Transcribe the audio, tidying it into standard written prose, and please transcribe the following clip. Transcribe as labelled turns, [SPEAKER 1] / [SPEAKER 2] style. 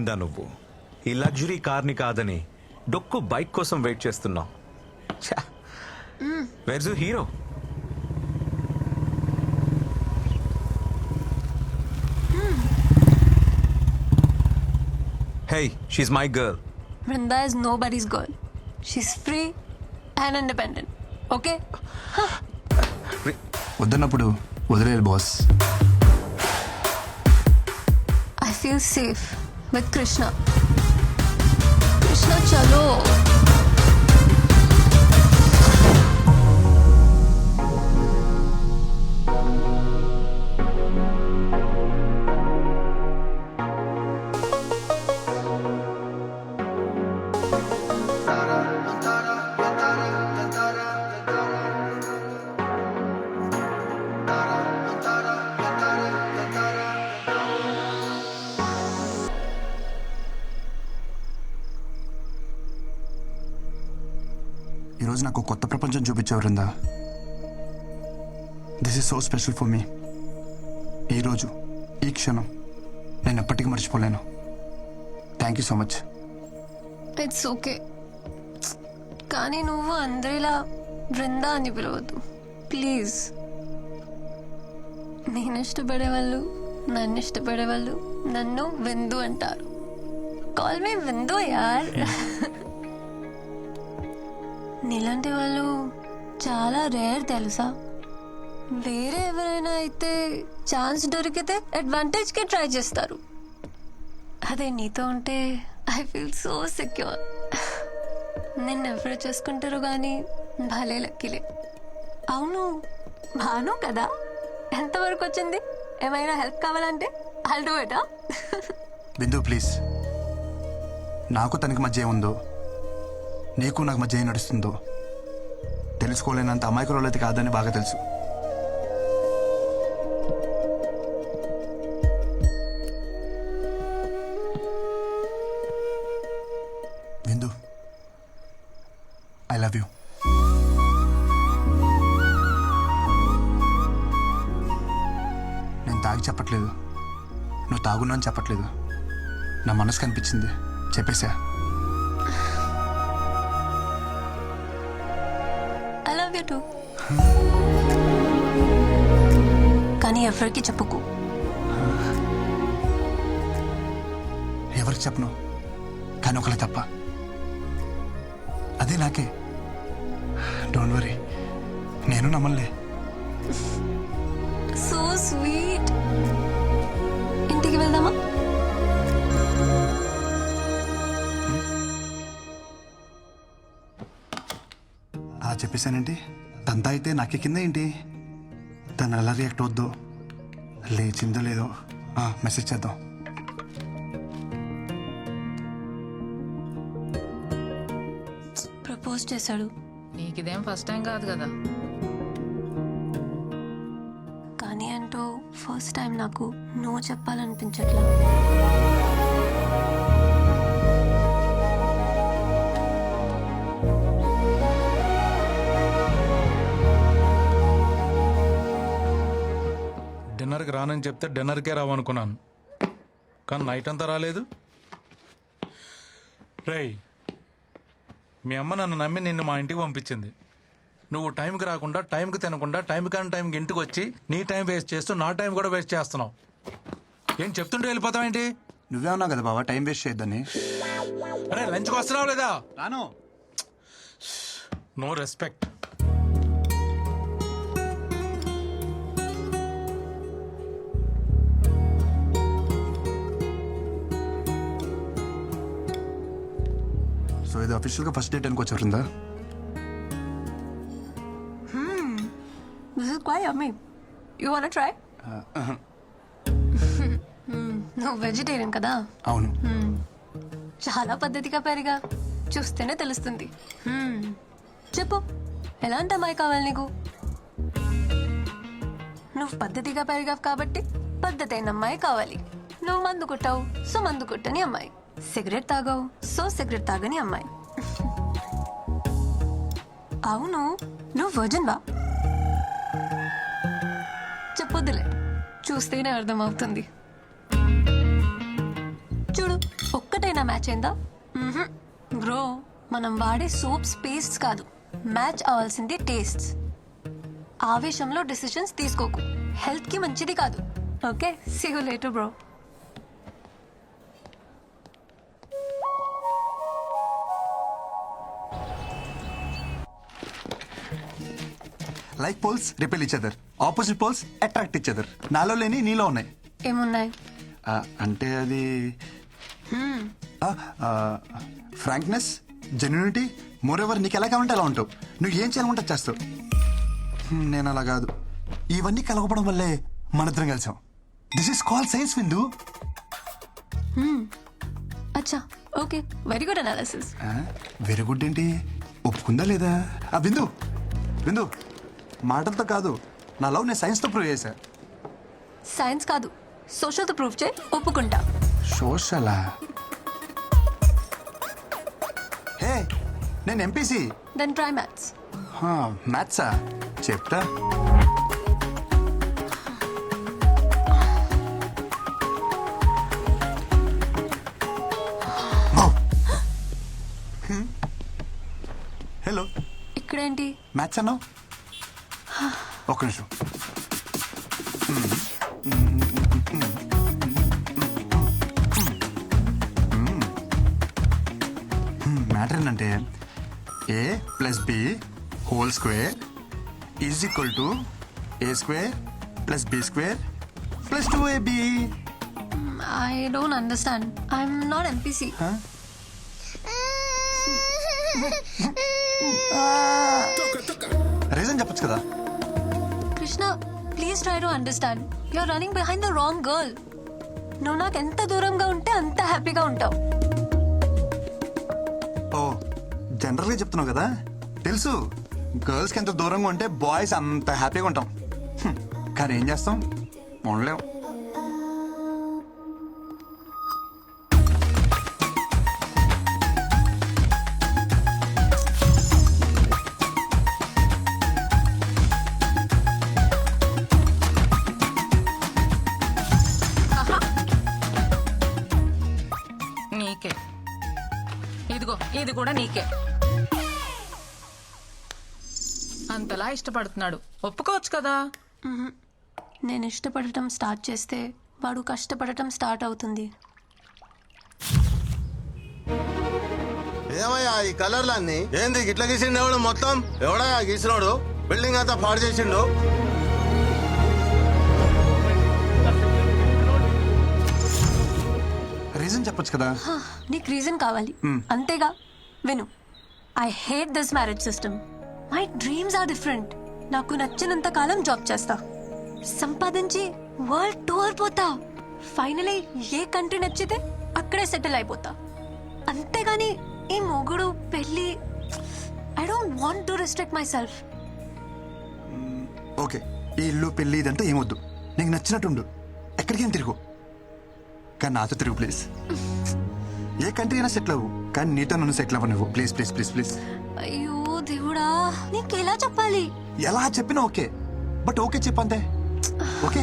[SPEAKER 1] బృందా నువ్వు ఈ లగ్జరీ కార్ని కాదని డొక్కు బైక్ కోసం వెయిట్ చేస్తున్నావు. Verse hero? Hey, she's my girl.
[SPEAKER 2] Vrinda is nobody's girl. She's free and independent. Okay?
[SPEAKER 3] వద్దన్నప్పుడు వదిలేయాలి boss.
[SPEAKER 2] I feel safe with Krishna. Krishna, chalo.
[SPEAKER 3] ఈరోజు నాకు కొత్త ప్రపంచం చూపించావు Vrinda. This is so special for me. ఈరోజు ఈ క్షణం నేను ఎప్పటికీ మర్చిపోలేను. Thank you so much.
[SPEAKER 2] It's okay. కానీ నువ్వు అందరిలా బృందా అని పిలవద్దు ప్లీజ్. నేను ఇష్టపడే వాళ్ళు, నన్ను ఇష్టపడే వాళ్ళు నన్ను విందు అంటారు. కాల్ మీ విందు యార్. నీలాంటి వాళ్ళు చాలా రేర్ తెలుసా. వేరే ఎవరైనా అయితే ఛాన్స్ దొరికితే అడ్వాంటేజ్కి ట్రై చేస్తారు. అదే నీతో ఉంటే ఐ ఫీల్ సో సెక్యూర్. నిన్ను ఎవరు చేసుకుంటారు కానీ భలే లక్కీలే. అవును, భాను కదా, ఎంతవరకు వచ్చింది? ఏమైనా హెల్ప్ కావాలంటే I'll do it.
[SPEAKER 3] Bindu please. నాకు తనకి మధ్య ఏముందో, నీకు నాకు మధ్య ఏం నడుస్తుందో తెలుసుకోలేనంత అమాయకురాలు అయితే కాదని బాగా తెలుసు. బిందు, ఐ లవ్ యూ. నేను తాగి చెప్పట్లేదు, నువ్వు తాగున్నా అని చెప్పట్లేదు. నా మనసు కనిపించింది చెప్పేశా.
[SPEAKER 2] I love you too. కానీ ఎవరికి చెప్పుకో.
[SPEAKER 3] ఎవరికి చెప్పను, కానీ ఒకరి తప్ప. అదే నాకే. డోంట్ వరీ, నేను నమ్మలే.
[SPEAKER 2] So sweet. ఇంటికి వెళ్దామా?
[SPEAKER 3] చెప్పేశానంటే తంతా అయితే నాకెక్కిందా ఏంటి? తను ఎలా రియాక్ట్ అవుద్దో, లేచిందో లేదో మెసేజ్ చేద్దాం.
[SPEAKER 2] ప్రపోజ్ చేశాడు.
[SPEAKER 4] నీకు ఇదేం ఫస్ట్ టైం కాదు కదా.
[SPEAKER 2] కానీ అంటూ ఫస్ట్ టైం నాకు నో చెప్పాలనిపించట్లా.
[SPEAKER 5] డిన్నర్కి రానని చెప్తే డిన్నర్కే రావనుకున్నాను, కానీ నైట్ అంతా రాలేదు. రేయ్, మీ అమ్మ నన్ను నమ్మి నిన్ను మా ఇంటికి పంపించింది. నువ్వు టైంకి రాకుండా, టైంకి తినకుండా, టైం కానీ టైంకి ఇంటికి వచ్చి నీ టైం వేస్ట్ చేస్తూ నా టైం కూడా వేస్ట్ చేస్తున్నావు. ఏం చెప్తుంటే వెళ్ళిపోతావేంటి?
[SPEAKER 3] నువ్వే ఉన్నావు కదా బాబా టైం వేస్ట్ చేయొద్దని.
[SPEAKER 5] అరే లంచ్కి వస్తున్నావు లేదా?
[SPEAKER 3] రాను.
[SPEAKER 5] No respect.
[SPEAKER 3] సో ఇది అఫీషియల్గా ఫస్ట్ డేట్ అనుకోవచ్చు Vrinda.
[SPEAKER 2] This is quite yummy. You wanna try? నువ్వు వెజిటేరియన్ కదా.
[SPEAKER 3] అవును.
[SPEAKER 2] చాలా పద్ధతిగా పెరిగా, చూస్తేనే తెలుస్తుంది. చెప్పు, ఎలాంటి అమ్మాయి కావాలి నీకు? నువ్వు పద్ధతిగా పెరిగావు కాబట్టి పద్ధతి అయిన అమ్మాయి కావాలి. నువ్వు మందు కొట్టావు, సో మందు కొట్టని అమ్మాయి. సిగరెట్ తాగావు, సో సిగరెట్ తాగని అమ్మాయి. అవును, నువ్వు వర్జిన్ వా? చెప్పొద్దులే, చూస్తేనే అర్థమవుతుంది. చూడు, ఏమైనా మ్యాచ్ అయిందా? బ్రో, మనం వాడే సోప్స్ పేస్ట్స్ కాదు, మ్యాచ్ అవ్వాల్సింది టేస్ట్స్. ఆవేశంలో డిసిషన్స్ తీసుకోకు, హెల్త్ కి మంచిది కాదు. Okay, see you later bro.
[SPEAKER 3] Like poles repel each other, opposite poles attract each other. నాలో లేని నీలో ఉన్నాయి.
[SPEAKER 2] ఏమున్నాయి?
[SPEAKER 3] అంటే అది ఫ్రాంక్నెస్, జెన్యూనిటీ. మోర్ ఎవర్ నీకు ఎలా కావాలంటే అలా ఉంటావు. నువ్వు ఏం చేయాలంటే చేస్తావు. నేను అలా కాదు. ఇవన్నీ కలగపడం వల్లే మనిద్దరం కలిసాం. దిస్ ఈస్ కాల్ సైన్స్, విందు.
[SPEAKER 2] అచ్చా, okay, very good analysis.
[SPEAKER 3] Very good ఏంటి? ఒప్పుకుందా లేదా? బిందు బిందు, మాటలతో కాదు, నా లవ్ నేను సైన్స్తో ప్రూవ్ చేశా.
[SPEAKER 2] సైన్స్ కాదు, సోషల్తో ప్రూవ్ చేయి, ఒప్పుకుంటా.
[SPEAKER 3] సోషలా? హే, నేను ఎంపీసీ.
[SPEAKER 2] Then try maths.
[SPEAKER 3] మ్యాథ్సా? చెప్తా. హలో,
[SPEAKER 2] ఇక్కడేంటి?
[SPEAKER 3] మ్యాథ్స్ అన్నావు? ఒక్క నిమిషం. మ్యాటర్ ఏంటంటే a plus b whole square is equal to a square plus b square plus 2ab.
[SPEAKER 2] I don't understand. I'm not MPC.
[SPEAKER 3] Reason చెప్పొచ్చు కదా.
[SPEAKER 2] Krishna, please try to understand. You're running behind the wrong girl. నువ్వు నాకు ఎంత దూరంగా ఉంటే అంత హ్యాపీగా ఉంటావు.
[SPEAKER 3] ఓ, జనరల్గా చెప్తున్నావు కదా. తెలుసు, గర్ల్స్కి ఎంత దూరంగా ఉంటే బాయ్స్ అంత హ్యాపీగా ఉంటాం. కానీ ఏం చేస్తాం, ఉండలేం.
[SPEAKER 4] నీకే. ఇదిగో, ఇది కూడా నీకే. అంతలా ఇష్టపడుతున్నాడు, ఒప్పుకోవచ్చు కదా.
[SPEAKER 2] నేను ఇష్టపడటం స్టార్ట్ చేస్తే వాడు కష్టపడటం స్టార్ట్ అవుతుంది.
[SPEAKER 6] ఏమయ్యా ఈ కలర్లన్నీ ఏంది ఇట్లా గీసిండు? ఎవడు మొత్తం ఎవడా గీసినోడు? బిల్డింగ్ అంతా పాడు చేసిండు.
[SPEAKER 3] రీజన్ చెప్పొచ్చు కదా.
[SPEAKER 2] నీకు రీజన్ కావాలి అంతేగా. విను, I hate this marriage system. My dreams are different. నాకు నచ్చినంత కాలం జాబ్ చేస్తా, సంపాదించి వరల్డ్ టూర్ పోతా, ఫైనలీ ఏ కంట్రీ నచ్చితే అక్కడే సెటిల్ అయిపోతా. అంతేగాని ఈ మొగుడు పెళ్ళి, I don't want to restrict myself.
[SPEAKER 3] Okay, ఈ ఇల్లు పెళ్ళి ఇదంతా ఏమొద్దు. నీకు నచ్చినట్టుండు, ఎక్కడికేం తిరుగు. కానీ నాతో తిరుగు ప్లీజ్. ఏ కంట్రీ అయినా సెటిల్ అవ్వు, కానీ నీతో నన్ను సెటిల్ అవ్వ నువ్వు. Please please please please.
[SPEAKER 2] అయ్యో దేవుడా, నీకు ఎలా చెప్పాలి?
[SPEAKER 3] ఎలా చెప్పినా ఓకే, బట్ ఓకే చెప్పంతే. ఓకే.